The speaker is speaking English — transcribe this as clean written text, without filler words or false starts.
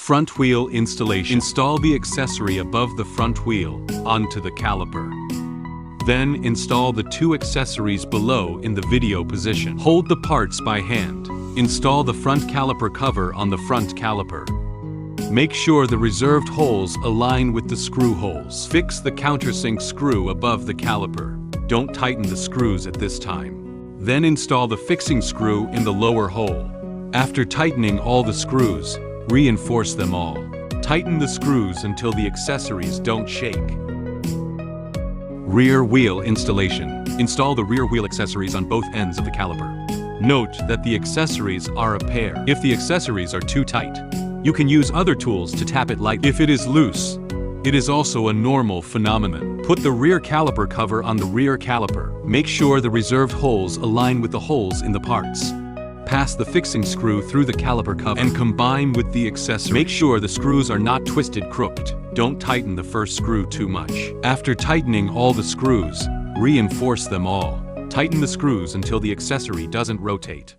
Front wheel installation. Install the accessory above the front wheel onto the caliper. Then install the two accessories below in the video position. Hold the parts by hand. Install the front caliper cover on the front caliper. Make sure the reserved holes align with the screw holes. Fix the countersink screw above the caliper. Don't tighten the screws at this time. Then install the fixing screw in the lower hole. After tightening all the screws, reinforce them all. Tighten the screws until the accessories don't shake. Rear wheel installation. Install the rear wheel accessories on both ends of the caliper. Note that the accessories are a pair. If the accessories are too tight, you can use other tools to tap it lightly. If it is loose, it is also a normal phenomenon. Put the rear caliper cover on the rear caliper. Make sure the reserved holes align with the holes in the parts. Pass the fixing screw through the caliper cover and combine with the accessory. Make sure the screws are not twisted crooked. Don't tighten the first screw too much. After tightening all the screws, reinforce them all. Tighten the screws until the accessory doesn't rotate.